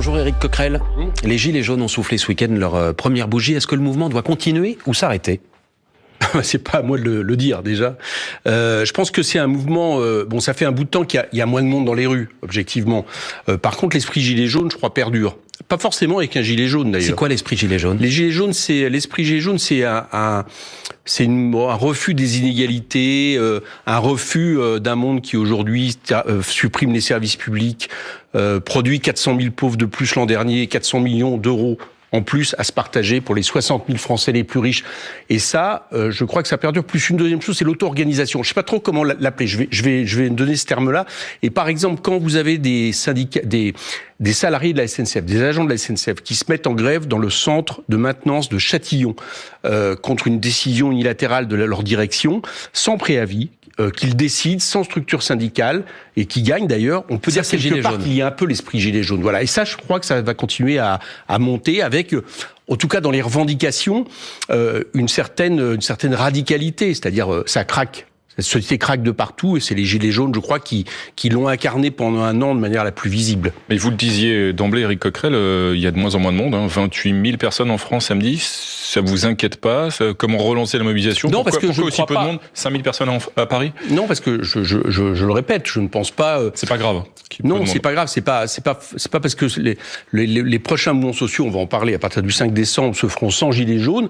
Bonjour Éric Coquerel. Les Gilets jaunes ont soufflé ce week-end leur première bougie. Est-ce que le mouvement doit continuer ou s'arrêter ? C'est pas à moi de le dire déjà. Je pense que c'est un mouvement. Bon, ça fait un bout de temps qu'il y a moins de monde dans les rues, objectivement. Par contre, l'esprit gilet jaune, je crois, perdure. Pas forcément avec un gilet jaune d'ailleurs. C'est quoi l'esprit gilet jaune ? L'esprit gilet jaune, c'est un refus des inégalités, un refus d'un monde qui aujourd'hui supprime les services publics, produit 400 000 pauvres de plus l'an dernier, 400 millions d'euros en plus à se partager pour les 60 000 Français les plus riches. Et ça, je crois que ça perdure. Plus une deuxième chose, c'est l'auto-organisation. Je sais pas trop comment l'appeler. Je vais donner ce terme-là. Et par exemple, quand vous avez des syndicats, des salariés de la SNCF, des agents de la SNCF qui se mettent en grève dans le centre de maintenance de Châtillon contre une décision unilatérale de leur direction, sans préavis, qu'ils décident sans structure syndicale et qui gagnent d'ailleurs, on peut dire quelque part qu'il y a un peu l'esprit gilet jaune. Voilà. Et ça, je crois que ça va continuer à monter avec, en tout cas dans les revendications, une certaine radicalité, c'est-à-dire ça craque. Cette société craque de partout et c'est les gilets jaunes, je crois, qui l'ont incarné pendant un an de manière la plus visible. Mais vous le disiez d'emblée, Éric Coquerel, il y a de moins en moins de monde, 28 000 personnes en France samedi, ça vous inquiète pas ? Comment relancer la mobilisation ? Non, parce que pourquoi je aussi crois peu pas. de monde ? 5 000 personnes à Paris ? Non, parce que je le répète, je ne pense pas. C'est pas grave. Non, c'est pas grave. C'est pas parce que les prochains mouvements sociaux, on va en parler à partir du 5 décembre, se feront sans gilets jaunes,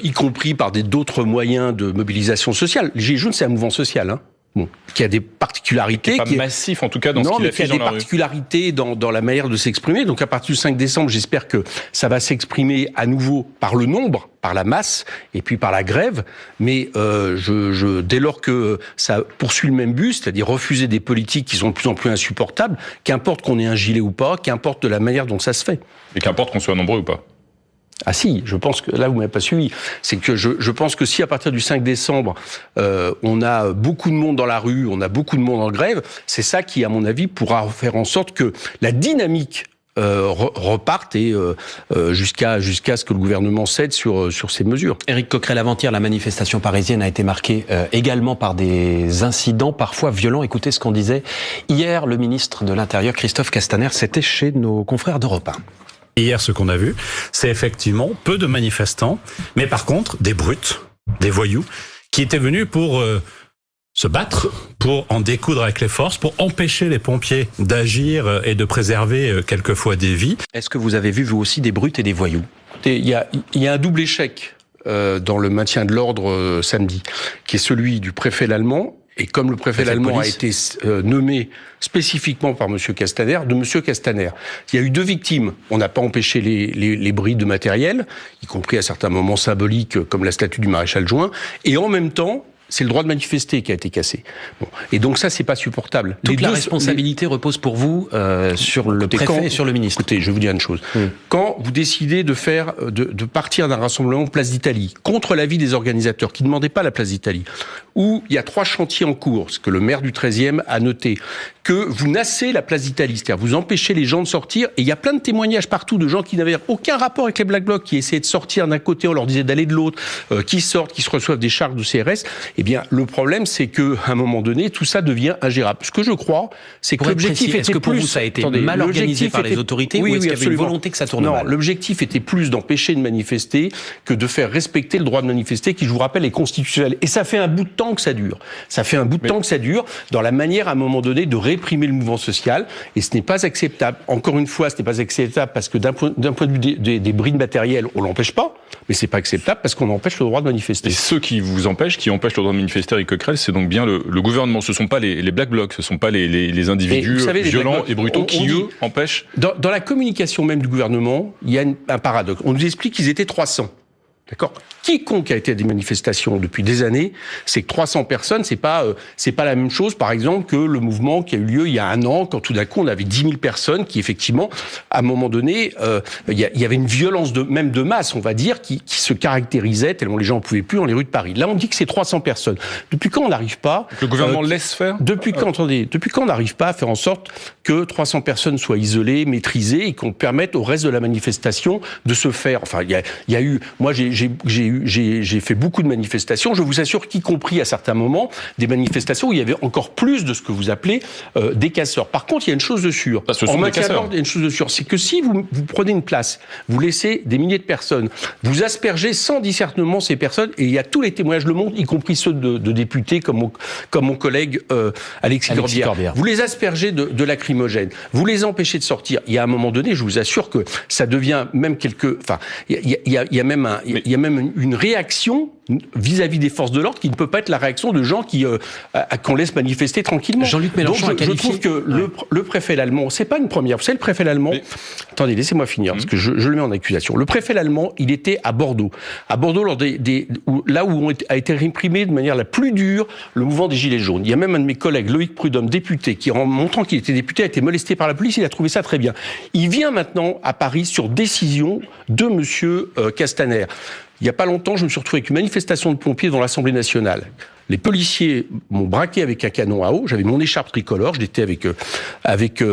y compris par d'autres moyens de mobilisation sociale. Les gilets jaunes, c'est un mouvement social, hein. Bon, qui a des particularités. Pas massif, en tout cas, dans ce qu'il affiche dans la rue. Non, mais qui a des particularités dans la manière de s'exprimer. Donc, à partir du 5 décembre, j'espère que ça va s'exprimer à nouveau par le nombre, par la masse, et puis par la grève. Mais dès lors que ça poursuit le même but, c'est-à-dire refuser des politiques qui sont de plus en plus insupportables, qu'importe qu'on ait un gilet ou pas, qu'importe de la manière dont ça se fait. Et qu'importe qu'on soit nombreux ou pas. Ah si, je pense que là vous m'avez pas suivi. C'est que je pense que si à partir du 5 décembre on a beaucoup de monde dans la rue, on a beaucoup de monde en grève, c'est ça qui, à mon avis, pourra faire en sorte que la dynamique reparte et jusqu'à ce que le gouvernement cède sur ces mesures. Éric Coquerel, avant-hier, la manifestation parisienne a été marquée également par des incidents parfois violents. Écoutez ce qu'on disait hier, le ministre de l'Intérieur, Christophe Castaner, c'était chez nos confrères d'Europe 1. Hier, ce qu'on a vu, c'est effectivement peu de manifestants, mais par contre, des brutes, des voyous, qui étaient venus pour se battre, pour en découdre avec les forces, pour empêcher les pompiers d'agir et de préserver quelquefois des vies. Est-ce que vous avez vu, vous aussi, des brutes et des voyous ? Il y a un double échec dans le maintien de l'ordre samedi, qui est celui du préfet Lallement. Et comme le préfet Lallement a été nommé spécifiquement par Monsieur Castaner, de Monsieur Castaner. Il y a eu 2 victimes. On n'a pas empêché les bris de matériel, y compris à certains moments symboliques, comme la statue du maréchal Juin. Et en même temps, c'est le droit de manifester qui a été cassé. Bon. Et donc ça, c'est pas supportable. Toute la responsabilité repose pour vous sur le préfet et sur le ministre. Écoutez, je vais vous dire une chose. Quand vous décidez de partir d'un rassemblement Place d'Italie, contre l'avis des organisateurs, qui ne demandaient pas la Place d'Italie, où il y a 3 chantiers en cours, ce que le maire du 13e a noté, que vous nassez la Place d'Italie, c'est-à-dire vous empêchez les gens de sortir, et il y a plein de témoignages partout de gens qui n'avaient aucun rapport avec les Black Blocs, qui essayaient de sortir d'un côté, on leur disait d'aller de l'autre, qui sortent, qui se reçoivent des charges de CRS. Eh bien, le problème, c'est qu'à un moment donné, tout ça devient ingérable. Ce que je crois, c'est que l'objectif était plus... Est-ce que pour vous, ça a été mal organisé par les autorités, ou est-ce qu'il y avait une volonté que ça tourne mal ? Non, l'objectif était plus d'empêcher de manifester que de faire respecter le droit de manifester, qui, je vous rappelle, est constitutionnel. Et ça fait un bout de temps que ça dure. Ça fait un bout de temps que ça dure, dans la manière, à un moment donné, de réprimer le mouvement social. Et ce n'est pas acceptable. Encore une fois, ce n'est pas acceptable parce que d'un point de vue des bris de matériel, on l'empêche pas. Mais c'est pas acceptable parce qu'on empêche le droit de manifester. Et ceux qui vous empêchent, qui empêchent le droit de manifester, Éric Coquerel, c'est donc bien le gouvernement. Ce sont pas les Black Blocs, ce sont pas les individus violents et brutaux qui, eux, empêchent... Dans la communication même du gouvernement, il y a un paradoxe. On nous explique qu'ils étaient 300. D'accord ? Quiconque a été à des manifestations depuis des années, c'est que 300 personnes, c'est pas la même chose, par exemple, que le mouvement qui a eu lieu il y a un an, quand tout d'un coup on avait 10 000 personnes qui, effectivement, à un moment donné, il y avait une violence même de masse, on va dire, qui se caractérisait tellement les gens en pouvaient plus dans les rues de Paris. Là, on dit que c'est 300 personnes. Depuis quand on n'arrive pas... Le gouvernement laisse faire ? Depuis quand on n'arrive pas à faire en sorte que 300 personnes soient isolées, maîtrisées, et qu'on permette au reste de la manifestation de se faire... Enfin, il y a eu... Moi, j'ai j'ai fait beaucoup de manifestations. Je vous assure qu'y compris à certains moments, des manifestations où il y avait encore plus de ce que vous appelez des casseurs. Par contre, il y a une chose de sûre. En matière d'ordre, il y a une chose de sûre. C'est que si vous prenez une place, vous laissez des milliers de personnes, vous aspergez sans discernement ces personnes, et il y a tous les témoignages le montrent, y compris ceux de députés comme mon collègue Alexis Corbière. Vous les aspergez de lacrymogènes, vous les empêchez de sortir. Il y a un moment donné, je vous assure que ça devient même il y a même une réaction vis-à-vis des forces de l'ordre qui ne peut pas être la réaction de gens qu'on laisse manifester tranquillement. Jean-Luc Mélenchon je trouve que le préfêt l'allemand, c'est pas une première. Vous savez, le préfet l'allemand. Attendez, laissez-moi finir parce que je le mets en accusation. Le préfet l'allemand, il était à Bordeaux. À Bordeaux, là où a été réprimé de manière la plus dure le mouvement des Gilets jaunes. Il y a même un de mes collègues, Loïc Prudhomme, député, qui, en montrant qu'il était député, a été molesté par la police. Il a trouvé ça très bien. Il vient maintenant à Paris sur décision de monsieur Castaner. Il n'y a pas longtemps, je me suis retrouvé avec une manifestation de pompiers dans l'Assemblée nationale. Les policiers m'ont braqué avec un canon à eau. J'avais mon écharpe tricolore. J'étais avec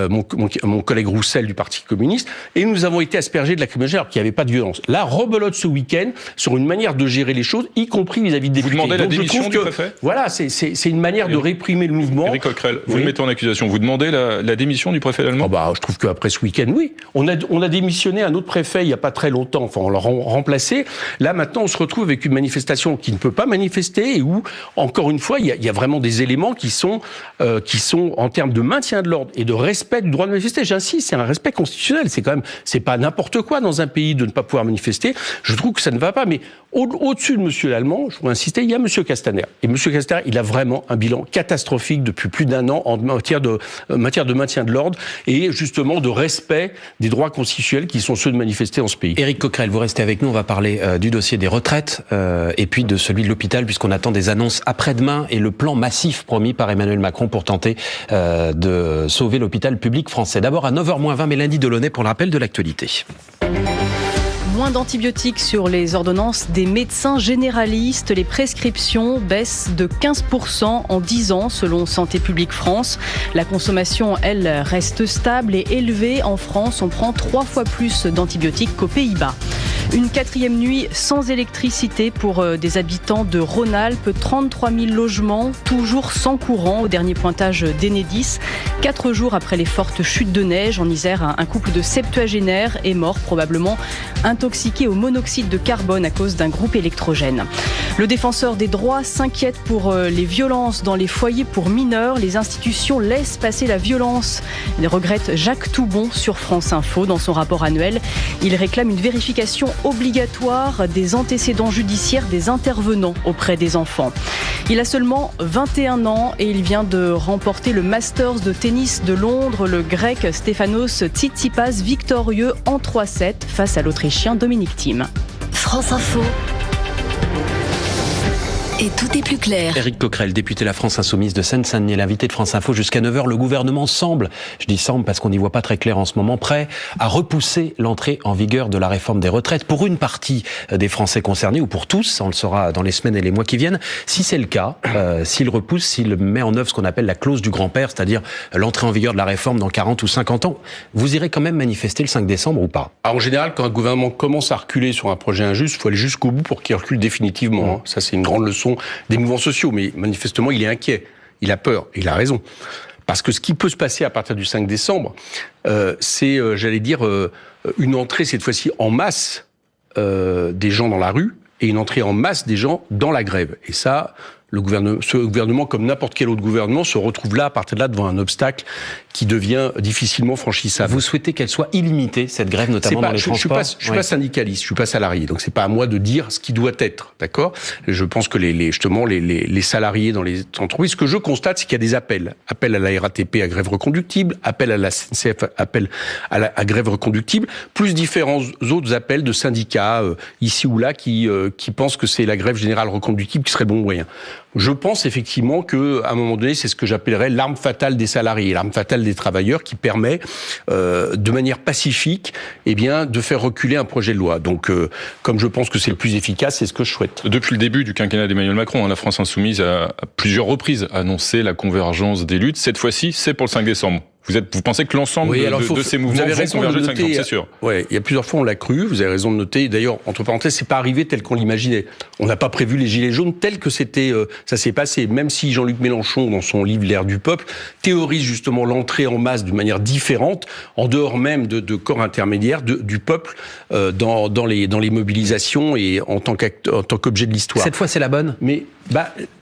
mon collègue Roussel du Parti communiste. Et nous avons été aspergés de lacrymogène alors qu'il n'y avait pas de violence. Là, rebelote ce week-end sur une manière de gérer les choses, y compris vis-à-vis des députés. Vous demandez la démission du préfet ? Voilà, c'est une manière de réprimer le mouvement. Éric Coquerel, vous le mettez en accusation. Vous demandez la démission du préfet allemand ? Je trouve qu'après ce week-end, oui. On a démissionné un autre préfet il n'y a pas très longtemps. Enfin, on l'a remplacé. Là, maintenant, on se retrouve avec une manifestation qui ne peut pas manifester et où, encore une fois, il y a vraiment des éléments qui sont en termes de maintien de l'ordre et de respect du droit de manifester. J'insiste, c'est un respect constitutionnel. C'est pas n'importe quoi dans un pays de ne pas pouvoir manifester. Je trouve que ça ne va pas. Mais au-dessus de monsieur l'Allemand, je voudrais insister, il y a monsieur Castaner. Et monsieur Castaner, il a vraiment un bilan catastrophique depuis plus d'un an en matière de maintien de l'ordre et justement de respect des droits constitutionnels qui sont ceux de manifester en ce pays. Éric Coquerel, vous restez avec nous. On va parler du dossier des retraites et puis de celui de l'hôpital, puisqu'on attend des annonces après-demain et le plan massif promis par Emmanuel Macron pour tenter de sauver l'hôpital public français. D'abord à 9h-20, Mélanie Delaunay pour le rappel de l'actualité. Moins d'antibiotiques sur les ordonnances des médecins généralistes. Les prescriptions baissent de 15% en 10 ans selon Santé publique France. La consommation, elle, reste stable et élevée. En France, on prend 3 fois plus d'antibiotiques qu'aux Pays-Bas. Une 4e nuit sans électricité pour des habitants de Rhône-Alpes. 33 000 logements, toujours sans courant au dernier pointage d'Enedis. 4 jours après les fortes chutes de neige en Isère, un couple de septuagénaires est mort, probablement intoxiqué au monoxyde de carbone à cause d'un groupe électrogène. Le défenseur des droits s'inquiète pour les violences dans les foyers pour mineurs. Les institutions laissent passer la violence. Il regrette Jacques Toubon sur France Info. Dans son rapport annuel, il réclame une vérification obligatoire des antécédents judiciaires des intervenants auprès des enfants. Il a seulement 21 ans et il vient de remporter le Masters de tennis de Londres. Le grec Stefanos Tsitsipas victorieux en 3-7 face à l'Autrichien Dominic Thiem. France Info. Et tout est plus clair. Éric Coquerel, député La France Insoumise de Seine-Saint-Denis, l'invité de France Info jusqu'à 9h. Le gouvernement semble, je dis semble parce qu'on n'y voit pas très clair en ce moment, prêt à repousser l'entrée en vigueur de la réforme des retraites pour une partie des Français concernés ou pour tous. On le saura dans les semaines et les mois qui viennent. Si c'est le cas, s'il repousse, s'il met en œuvre ce qu'on appelle la clause du grand-père, c'est-à-dire l'entrée en vigueur de la réforme dans 40 ou 50 ans, vous irez quand même manifester le 5 décembre ou pas ? En général, quand un gouvernement commence à reculer sur un projet injuste, il faut aller jusqu'au bout pour qu'il recule définitivement. Ça, c'est une grande leçon des mouvements sociaux, mais manifestement, il est inquiet, il a peur, et il a raison. Parce que ce qui peut se passer à partir du 5 décembre, c'est, une entrée, cette fois-ci, en masse des gens dans la rue, et une entrée en masse des gens dans la grève. Et ça, ce gouvernement, comme n'importe quel autre gouvernement, se retrouve là, à partir de là, devant un obstacle qui devient difficilement franchissable. Vous souhaitez qu'elle soit illimitée, cette grève, notamment dans les transports ? Je suis pas syndicaliste, je suis pas salarié, donc c'est pas à moi de dire ce qui doit être, d'accord ? Je pense que les salariés dans les entreprises, ce que je constate, c'est qu'il y a des appels à la RATP à grève reconductible, appel à la SNCF, appel à grève reconductible, plus différents autres appels de syndicats ici ou là qui pensent que c'est la grève générale reconductible qui serait le bon moyen. Je pense effectivement que, à un moment donné, c'est ce que j'appellerais l'arme fatale des salariés, l'arme fatale des travailleurs, qui permet, de manière pacifique, de faire reculer un projet de loi. Donc, comme je pense que c'est le plus efficace, c'est ce que je souhaite. Depuis le début du quinquennat d'Emmanuel Macron, la France Insoumise a à plusieurs reprises annoncé la convergence des luttes. Cette fois-ci, c'est pour le 5 décembre. Vous pensez que l'ensemble de ces mouvements vont converger de 5 ans, c'est sûr. Oui, il y a plusieurs fois on l'a cru, vous avez raison de noter. D'ailleurs, entre parenthèses, c'est pas arrivé tel qu'on l'imaginait. On n'a pas prévu les gilets jaunes tel que ça s'est passé. Même si Jean-Luc Mélenchon, dans son livre L'ère du peuple, théorise justement l'entrée en masse d'une manière différente, en dehors même de corps intermédiaires, du peuple dans les mobilisations et en tant qu'objet de l'histoire. Cette fois, c'est la bonne. Mais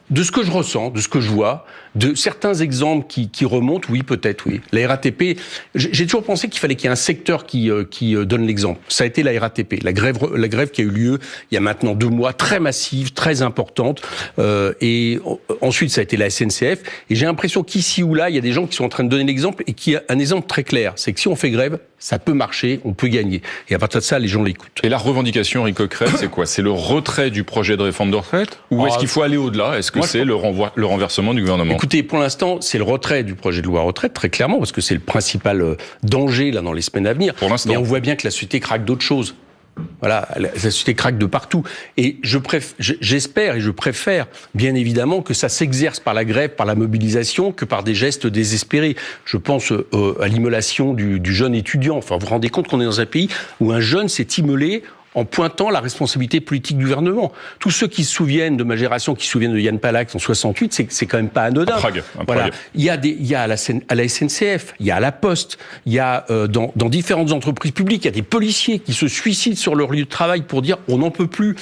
de ce que je ressens, de ce que je vois, de certains exemples qui remontent, oui, peut-être, oui. La RATP, j'ai toujours pensé qu'il fallait qu'il y ait un secteur qui donne l'exemple. Ça a été la RATP, la grève qui a eu lieu il y a maintenant 2 mois, très massive, très importante. Et ensuite, ça a été la SNCF. Et j'ai l'impression qu'ici ou là, il y a des gens qui sont en train de donner l'exemple et qui a un exemple très clair. C'est que si on fait grève, ça peut marcher, on peut gagner. Et à partir de ça, les gens l'écoutent. Et la revendication, Éric Coquerel, c'est quoi? C'est le retrait du projet de réforme de retraite? Ou est-ce qu'il faut aller au-delà? Est-ce que c'est le renversement du gouvernement? Écoutez, pour l'instant, c'est le retrait du projet de loi retraite, très clairement, parce que c'est le principal danger là dans les semaines à venir. Pour l'instant. Mais on voit bien que la société craque d'autres choses. Voilà, la société craque de partout. Et j'espère et je préfère, bien évidemment, que ça s'exerce par la grève, par la mobilisation, que par des gestes désespérés. Je pense à l'immolation du jeune étudiant. Enfin, vous vous rendez compte qu'on est dans un pays où un jeune s'est immolé en pointant la responsabilité politique du gouvernement. Tous ceux qui se souviennent de ma génération, qui se souviennent de Yann Palak en 68, c'est quand même pas anodin. Voilà. Il y a à la SNCF, il y a à la Poste, il y a dans différentes entreprises publiques, il y a des policiers qui se suicident sur leur lieu de travail pour dire on n'en peut plus,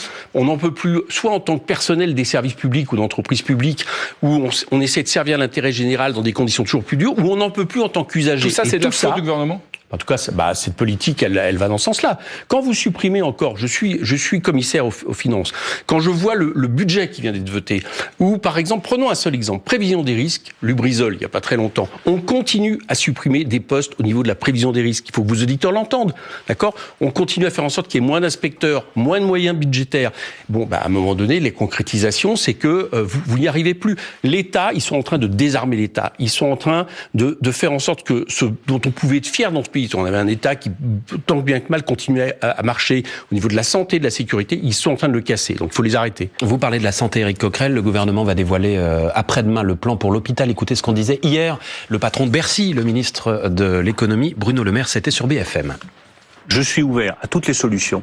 soit en tant que personnel des services publics ou d'entreprises publiques, où on essaie de servir l'intérêt général dans des conditions toujours plus dures, ou on n'en peut plus en tant qu'usager. Tout ça, c'est de la faute du gouvernement? En tout cas, cette politique, elle va dans ce sens-là. Quand vous supprimez encore, je suis commissaire aux finances, quand je vois le budget qui vient d'être voté, ou par exemple, prenons un seul exemple, prévision des risques, Lubrizol, il n'y a pas très longtemps, on continue à supprimer des postes au niveau de la prévision des risques. Il faut que vos auditeurs l'entendent, d'accord? On continue à faire en sorte qu'il y ait moins d'inspecteurs, moins de moyens budgétaires. Bon, à un moment donné, les concrétisations, c'est que vous n'y arrivez plus. L'État, ils sont en train de désarmer l'État. Ils sont en train de faire en sorte que ce dont on pouvait être fier dans ce pays, on avait un État qui, tant bien que mal, continuait à marcher au niveau de la santé, de la sécurité. Ils sont en train de le casser, donc il faut les arrêter. Vous parlez de la santé, Éric Coquerel. Le gouvernement va dévoiler après-demain le plan pour l'hôpital. Écoutez ce qu'on disait hier. Le patron de Bercy, le ministre de l'économie, Bruno Le Maire, c'était sur BFM. Je suis ouvert à toutes les solutions,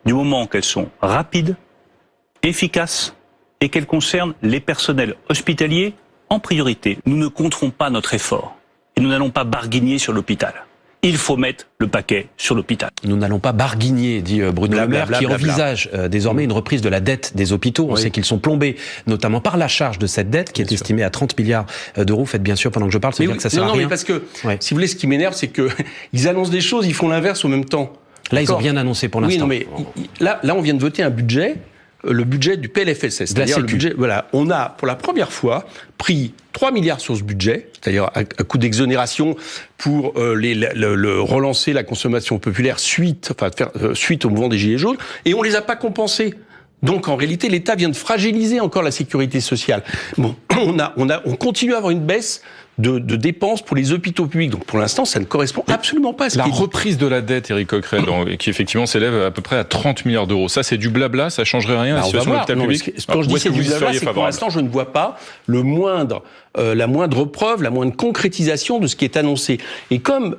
du moment qu'elles sont rapides, efficaces et qu'elles concernent les personnels hospitaliers en priorité. Nous ne compterons pas notre effort et nous n'allons pas barguigner sur l'hôpital. Il faut mettre le paquet sur l'hôpital. Nous n'allons pas barguigner, dit Bruno Le Maire, qui envisage désormais une reprise de la dette des hôpitaux. On sait qu'ils sont plombés, notamment par la charge de cette dette, qui est estimée à 30 milliards d'euros. Faites bien sûr, pendant que je parle, c'est-à-dire que ça sert à rien. Mais parce que, si vous voulez, ce qui m'énerve, c'est que ils annoncent des choses, ils font l'inverse en même temps. Là, ils n'ont rien annoncé pour l'instant. Oui, non, mais là, on vient de voter un budget, le budget du PLFSS, c'est-à-dire le budget. Voilà, on a pour la première fois pris 3 milliards sur ce budget, c'est-à-dire à coup d'exonération pour relancer la consommation populaire suite au mouvement des Gilets jaunes, et on les a pas compensés. Donc en réalité, l'État vient de fragiliser encore la sécurité sociale. Bon, on continue à avoir une baisse de dépenses pour les hôpitaux publics. Donc pour l'instant, ça ne correspond absolument pas à ce La reprise de la dette, Éric Coquerel, qui effectivement s'élève à peu près à 30 milliards d'euros. Ça, c'est du blabla, ça changerait rien à la situation de l'hôpital public? Quand je dis c'est du blabla, c'est que pour l'instant, je ne vois pas la moindre preuve, la moindre concrétisation de ce qui est annoncé. Et comme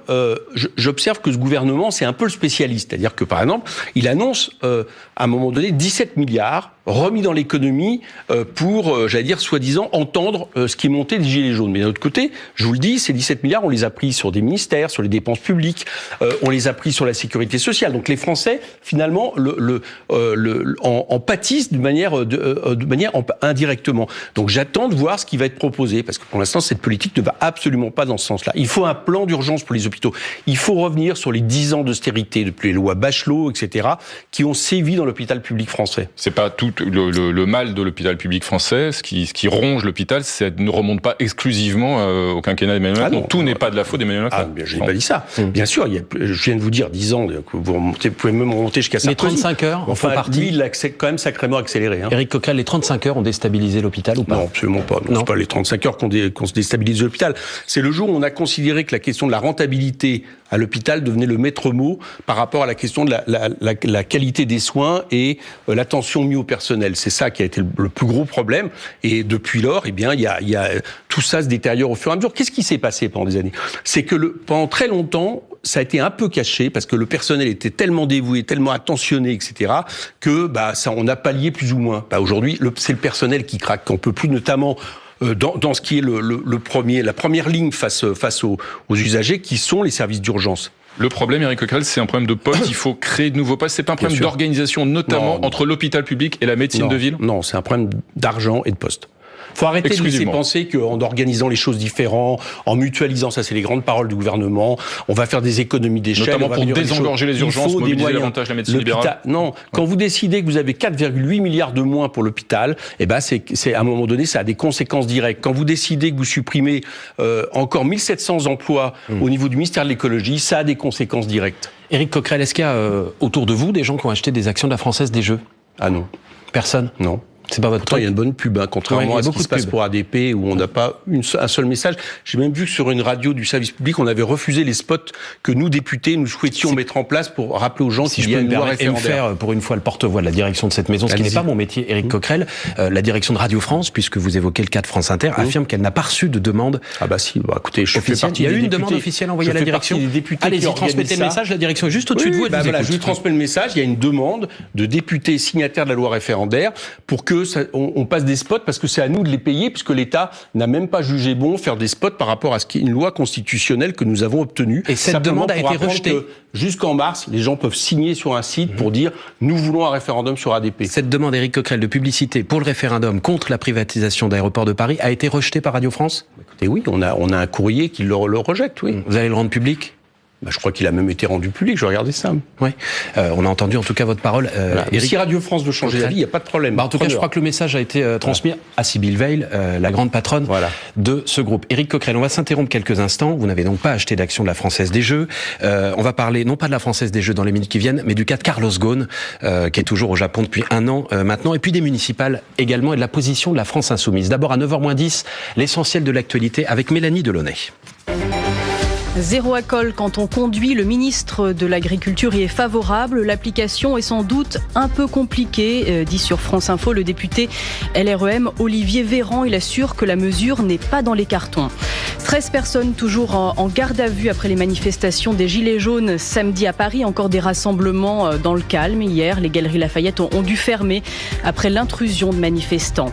j'observe que ce gouvernement, c'est un peu le spécialiste, c'est-à-dire que par exemple, il annonce à un moment donné 17 milliards remis dans l'économie pour, j'allais dire, soi-disant, entendre ce qui est monté des Gilets jaunes. Mais d'un autre côté, je vous le dis, ces 17 milliards, on les a pris sur des ministères, sur les dépenses publiques, on les a pris sur la sécurité sociale. Donc les Français, finalement, en pâtissent de manière indirectement. Donc j'attends de voir ce qui va être proposé, parce que pour l'instant, cette politique ne va absolument pas dans ce sens-là. Il faut un plan d'urgence pour les hôpitaux. Il faut revenir sur les 10 ans d'austérité, depuis les lois Bachelot, etc., qui ont sévi dans l'hôpital public français. C'est pas tout le mal de l'hôpital public français. Ce qui ronge l'hôpital, ça ne remonte pas exclusivement au quinquennat d'Emmanuel Macron. Tout n'est pas de la faute d'Emmanuel Macron. Je n'ai pas dit ça. Bien sûr, je viens de vous dire 10 ans, vous pouvez même remonter jusqu'à ça. Les 35 heures en font partie. Lui, il a quand même sacrément accéléré. Éric Coquerel, les 35 heures ont déstabilisé l'hôpital ou pas? Non, absolument pas. Non. C'est pas les 35 heures. peur qu'on se déstabilise l'hôpital. C'est le jour où on a considéré que la question de la rentabilité à l'hôpital devenait le maître mot par rapport à la question de la qualité des soins et l'attention mise au personnel. C'est ça qui a été le plus gros problème. Et depuis lors, eh bien, il y a tout ça se détériore au fur et à mesure. Qu'est-ce qui s'est passé pendant des années ? C'est que pendant très longtemps, ça a été un peu caché parce que le personnel était tellement dévoué, tellement attentionné, etc., que on a pallié plus ou moins. Aujourd'hui, c'est le personnel qui craque, qu'on peut plus, notamment dans ce qui est la première ligne face aux usagers, qui sont les services d'urgence. Le problème, Éric Coquerel, c'est un problème de poste. Il faut créer de nouveaux postes. C'est pas un problème d'organisation, notamment entre l'hôpital public et la médecine de ville. Non, c'est un problème d'argent et de poste. Faut arrêter de laisser penser qu'en organisant les choses différemment, en mutualisant, ça c'est les grandes paroles du gouvernement, on va faire des économies d'échelle. Notamment pour désengorger les urgences, mobiliser davantage la médecine libérale. Non, quand vous décidez que vous avez 4,8 milliards de moins pour l'hôpital, c'est à un moment donné, ça a des conséquences directes. Quand vous décidez que vous supprimez encore 1700 emplois au niveau du ministère de l'écologie, ça a des conséquences directes. Éric Coquerel, est-ce qu'il y a autour de vous des gens qui ont acheté des actions de la Française des Jeux ? Ah non. Personne ? Non. C'est pas votre truc. Il y a une bonne pub, contrairement à ce qui se passe pour ADP, où on n'a pas un seul message. J'ai même vu que sur une radio du service public, on avait refusé les spots que nous, députés, nous souhaitions mettre en place pour rappeler aux gens qu'il y a une loi référendaire. Faire pour une fois le porte-voix de la direction de cette maison, ce qui n'est pas mon métier, Éric Coquerel. La direction de Radio France, puisque vous évoquez le cas de France Inter, affirme qu'elle n'a pas reçu de demande. Ah bah si, écoutez, je fais partie. Il y a eu une demande officielle envoyée à la direction. Allez-y, transmettez le message, la direction est juste au-dessus de vous. Je lui transmets le message. Il y a une demande de députés signataires de la loi référendaire pour que on passe des spots, parce que c'est à nous de les payer, puisque l'État n'a même pas jugé bon faire des spots par rapport à ce qui est une loi constitutionnelle que nous avons obtenue. Et cette demande a été rejetée. Jusqu'en mars, les gens peuvent signer sur un site pour dire « nous voulons un référendum sur ADP ». Cette demande, Éric Coquerel, de publicité pour le référendum contre la privatisation d'Aéroports de Paris a été rejetée par Radio France ? Écoutez, oui, on a un courrier qui le rejette, oui. Vous allez le rendre public ? Je crois qu'il a même été rendu public, je regardais ça. Oui, on a entendu en tout cas votre parole. Si Radio France veut changer d'avis, il n'y a pas de problème. En tout cas, je crois que le message a été transmis à Sybille Veil, la grande patronne de ce groupe. Éric Coquerel, on va s'interrompre quelques instants. Vous n'avez donc pas acheté d'action de la Française des Jeux. On va parler non pas de la Française des Jeux dans les minutes qui viennent, mais du cas de Carlos Ghosn, qui est toujours au Japon depuis 1 an maintenant, et puis des municipales également, et de la position de la France Insoumise. D'abord à 9h-10, l'essentiel de l'actualité avec Mélanie Delaunay. Zéro alcool quand on conduit, le ministre de l'Agriculture y est favorable. L'application est sans doute un peu compliquée, dit sur France Info le député LREM Olivier Véran. Il assure que la mesure n'est pas dans les cartons. 13 personnes toujours en garde à vue après les manifestations des Gilets jaunes samedi à Paris. Encore des rassemblements dans le calme. Hier, les Galeries Lafayette ont dû fermer après l'intrusion de manifestants.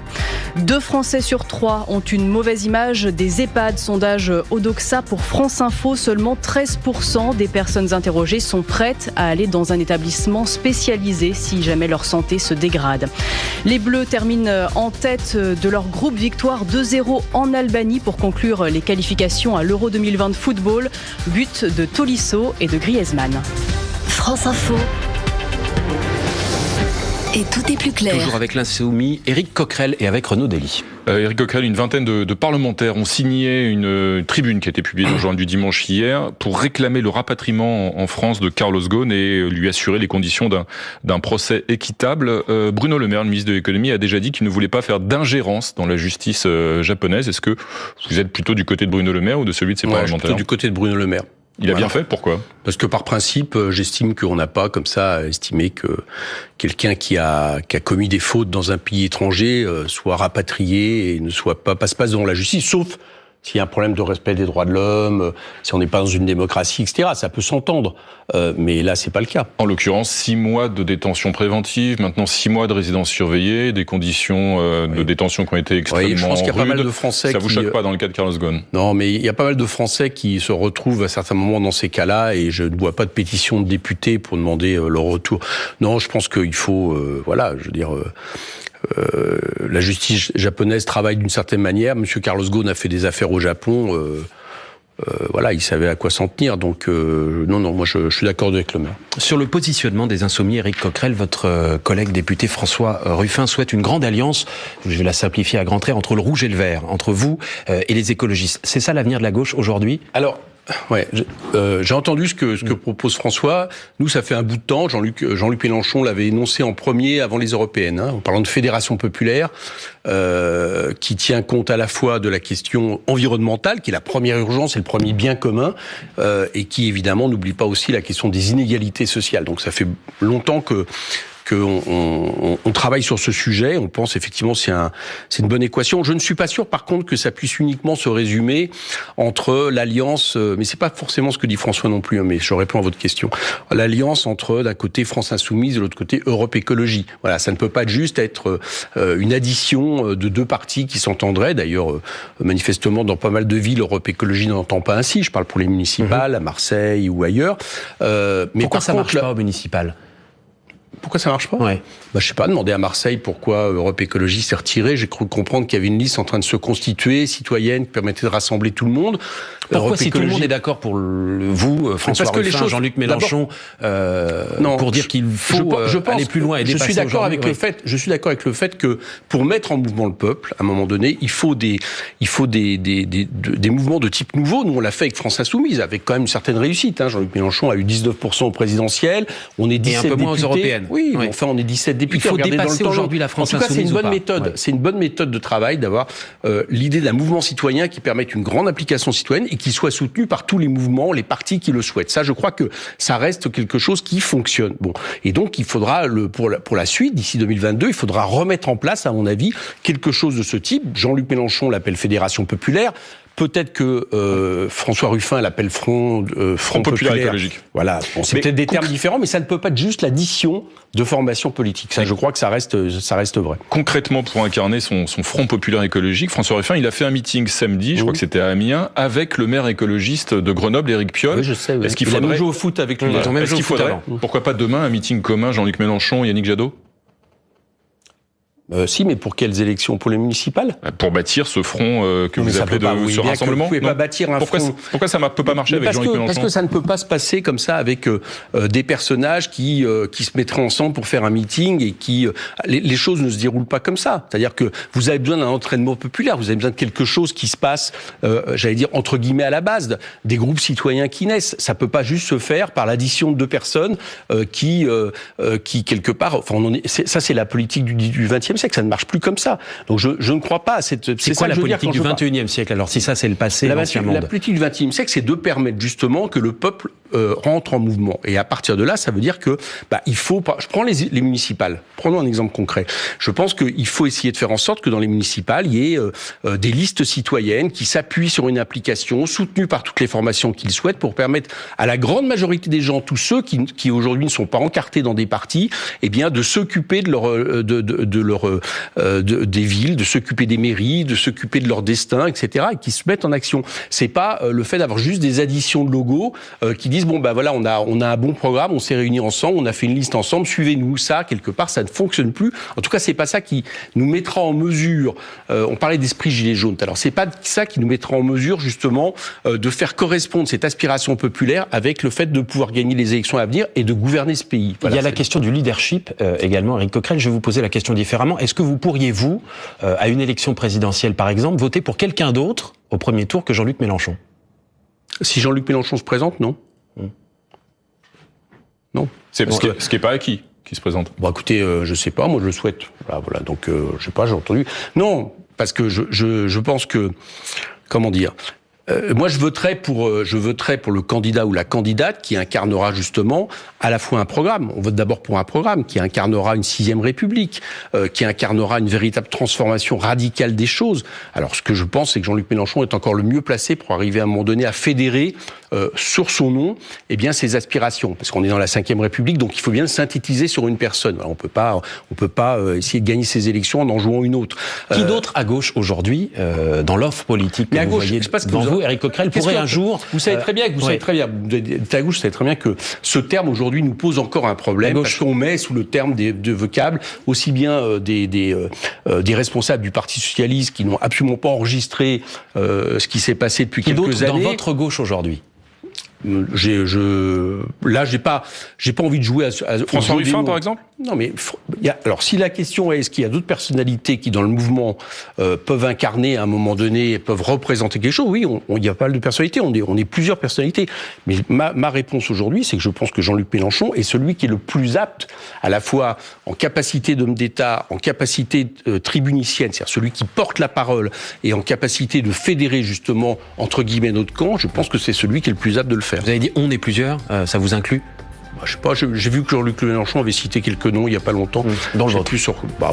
2 Français sur 3 ont une mauvaise image des EHPAD. Sondage Odoxa pour France Info. Seulement 13% des personnes interrogées sont prêtes à aller dans un établissement spécialisé si jamais leur santé se dégrade. Les Bleus terminent en tête de leur groupe, victoire 2-0 en Albanie pour conclure les qualifications à l'Euro 2020 de football. But de Tolisso et de Griezmann. France Info. Et tout est plus clair. Toujours avec l'insoumis Éric Coquerel et avec Renaud Dely. Éric Coquerel, une vingtaine de parlementaires ont signé une tribune qui a été publiée dans le journal du dimanche hier pour réclamer le rapatriement en France de Carlos Ghosn et lui assurer les conditions d'un procès équitable. Bruno Le Maire, le ministre de l'économie, a déjà dit qu'il ne voulait pas faire d'ingérence dans la justice japonaise. Est-ce que vous êtes plutôt du côté de Bruno Le Maire ou de celui de ses parlementaires ? Je suis plutôt du côté de Bruno Le Maire. Il a bien fait, pourquoi ? Parce que par principe, j'estime qu'on n'a pas comme ça estimé que quelqu'un qui a commis des fautes dans un pays étranger soit rapatrié et ne passe pas devant la justice, sauf s'il y a un problème de respect des droits de l'homme, si on n'est pas dans une démocratie, etc. Ça peut s'entendre, mais là, c'est pas le cas. En l'occurrence, 6 mois de détention préventive, maintenant 6 mois de résidence surveillée, des conditions de détention qui ont été extrêmement rudes. Je pense qu'il y a pas mal de Français Ça vous choque pas dans le cas de Carlos Ghosn ? Non, mais il y a pas mal de Français qui se retrouvent à certains moments dans ces cas-là, et je ne vois pas de pétition de députés pour demander leur retour. Non, je pense qu'il faut, la justice japonaise travaille d'une certaine manière. Monsieur Carlos Ghosn a fait des affaires au Japon. Il savait à quoi s'en tenir. Donc, moi, je suis d'accord avec le maire. Sur le positionnement des Insoumis, Éric Coquerel, votre collègue député François Ruffin souhaite une grande alliance, je vais la simplifier à grands traits, entre le rouge et le vert, entre vous et les écologistes. C'est ça l'avenir de la gauche aujourd'hui ? Alors, Ouais, j'ai entendu ce que propose François. Nous, ça fait un bout de temps. Jean-Luc Mélenchon l'avait énoncé en premier avant les européennes, en parlant de fédération populaire, qui tient compte à la fois de la question environnementale, qui est la première urgence et le premier bien commun, et qui évidemment n'oublie pas aussi la question des inégalités sociales. Donc ça fait longtemps qu'on travaille sur ce sujet. On pense effectivement c'est une bonne équation. Je ne suis pas sûr par contre que ça puisse uniquement se résumer entre l'alliance, mais c'est pas forcément ce que dit François non plus, mais je réponds à votre question. L'alliance entre d'un côté France Insoumise et de l'autre côté Europe Écologie. Voilà, ça ne peut pas juste être une addition de deux partis qui s'entendraient. D'ailleurs, manifestement dans pas mal de villes, Europe Écologie n'entend pas ainsi. Je parle pour les municipales, à Marseille ou ailleurs. Mais pourquoi ça marche pas au municipal ? Pourquoi ça marche pas ? Ouais. Je sais pas, demander à Marseille pourquoi Europe Écologie s'est retirée. J'ai cru comprendre qu'il y avait une liste en train de se constituer, citoyenne, qui permettait de rassembler tout le monde. Pourquoi si tout le monde est d'accord pour vous, François Ruffin, Jean-Luc Mélenchon, pour dire qu'il faut aller plus loin et dépasser Je suis d'accord avec le fait que pour mettre en mouvement le peuple, à un moment donné, il faut des mouvements de type nouveau. Nous, on l'a fait avec France Insoumise, avec quand même une certaine réussite. Jean-Luc Mélenchon a eu 19% au présidentiel. On est 17 et un peu moins députés. Aux européennes. Oui, mais enfin, on est 17 députés. Il faut dépasser aujourd'hui la France Insoumise. En tout cas, c'est une bonne méthode. Ouais. C'est une bonne méthode de travail d'avoir l'idée d'un mouvement citoyen qui permette une grande application citoyenne et qui soit soutenu par tous les mouvements, les partis qui le souhaitent. Ça, je crois que ça reste quelque chose qui fonctionne. Bon, et donc il faudra pour la suite, d'ici 2022, il faudra remettre en place, à mon avis, quelque chose de ce type. Jean-Luc Mélenchon l'appelle Fédération populaire. Peut-être que François Ruffin l'appelle Front populaire écologique. Voilà, bon, c'est peut-être des termes différents, mais ça ne peut pas être juste l'addition de formations politiques. Ça, je crois que ça reste vrai. Concrètement, pour incarner son Front populaire écologique, François Ruffin, il a fait un meeting samedi, je crois que c'était à Amiens, avec le maire écologiste de Grenoble, Éric Piolle. Oui, je sais. Oui. Est-ce qu'il faudrait jouer au foot avec lui. Est-ce qu'il faudrait, pourquoi pas demain, un meeting commun, Jean-Luc Mélenchon, Yannick Jadot ? Si, mais pour quelles élections ? Pour les municipales ? Pour bâtir ce front que vous appelez ce rassemblement. Vous pouvez pas bâtir un front. Pourquoi ça ne peut pas marcher avec Jean-Luc Mélenchon ? Parce que ça ne peut pas se passer comme ça avec des personnages qui se mettraient ensemble pour faire un meeting et qui les choses ne se déroulent pas comme ça. C'est-à-dire que vous avez besoin d'un entraînement populaire, vous avez besoin de quelque chose qui se passe, j'allais dire entre guillemets à la base, des groupes citoyens qui naissent. Ça peut pas juste se faire par l'addition de deux personnes qui quelque part. Enfin, ça c'est la politique du XXe siècle, ça ne marche plus comme ça. Donc je ne crois pas à cette... C'est quoi la politique du XXIe siècle alors, si ça c'est le passé, l'ancien monde ? La politique du XXe siècle, c'est de permettre justement que le peuple rentre en mouvement. Et à partir de là, ça veut dire que il faut... Je prends les municipales. Prenons un exemple concret. Je pense qu'il faut essayer de faire en sorte que dans les municipales, il y ait des listes citoyennes qui s'appuient sur une application soutenue par toutes les formations qu'ils souhaitent pour permettre à la grande majorité des gens, tous ceux qui aujourd'hui ne sont pas encartés dans des partis, eh bien de s'occuper des villes, de s'occuper des mairies, de s'occuper de leur destin, etc., et qui se mettent en action. C'est pas le fait d'avoir juste des additions de logos qui disent voilà, on a un bon programme, on s'est réunis ensemble, on a fait une liste ensemble, suivez-nous. Ça, quelque part, ça ne fonctionne plus. En tout cas, c'est pas ça qui nous mettra en mesure. On parlait d'esprit gilet jaune. Alors, c'est pas ça qui nous mettra en mesure justement de faire correspondre cette aspiration populaire avec le fait de pouvoir gagner les élections à venir et de gouverner ce pays. Voilà, il y a la question du leadership également, Éric Coquerel. Je vais vous poser la question différemment. Est-ce que vous pourriez, à une élection présidentielle par exemple, voter pour quelqu'un d'autre au premier tour que Jean-Luc Mélenchon ? Si Jean-Luc Mélenchon se présente, non. Non. C'est ce qui n'est pas acquis qui se présente. Bon, écoutez, je sais pas, moi je le souhaite. Voilà. Donc, je sais pas, j'ai entendu. Non, parce que je pense que, comment dire, moi, je voterai pour le candidat ou la candidate qui incarnera justement à la fois un programme. On vote d'abord pour un programme qui incarnera une 6e République, qui incarnera une véritable transformation radicale des choses. Alors, ce que je pense, c'est que Jean-Luc Mélenchon est encore le mieux placé pour arriver à un moment donné à fédérer sur son nom, ses aspirations. Parce qu'on est dans la 5e République, donc il faut bien le synthétiser sur une personne. Alors, on peut pas essayer de gagner ces élections en jouant une autre. Qui d'autre à gauche aujourd'hui, dans l'offre politique que vous voyez devant vous, Éric Coquerel, pourrait un jour... Vous savez très bien, à gauche, vous savez très bien que ce terme aujourd'hui nous pose encore un problème, parce qu'on met sous le terme de vocables aussi bien des responsables du Parti Socialiste qui n'ont absolument pas enregistré ce qui s'est passé depuis quelques années. Dans votre gauche aujourd'hui ? Là, j'ai pas envie de jouer à François Ruffin, par exemple. Non, mais alors si la question est, est-ce qu'il y a d'autres personnalités qui dans le mouvement peuvent incarner à un moment donné, peuvent représenter quelque chose, oui, il y a pas mal de personnalités, on est plusieurs personnalités. Mais ma réponse aujourd'hui, c'est que je pense que Jean-Luc Mélenchon est celui qui est le plus apte, à la fois en capacité d'homme d'État, en capacité tribunicienne, c'est-à-dire celui qui porte la parole, et en capacité de fédérer justement entre guillemets notre camp. Je pense que c'est celui qui est le plus apte de le faire. Vous avez dit on est plusieurs, ça vous inclut? Je sais pas, j'ai vu que Jean-Luc Mélenchon avait cité quelques noms il y a pas longtemps. Dans le vote.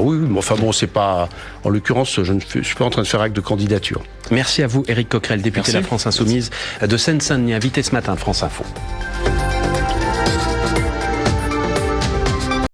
Oui, mais enfin bon, c'est pas. En l'occurrence, je suis pas en train de faire acte de candidature. Merci à vous, Éric Coquerel, député de la France Insoumise de Seine-Saint-Denis, invité ce matin de France Info.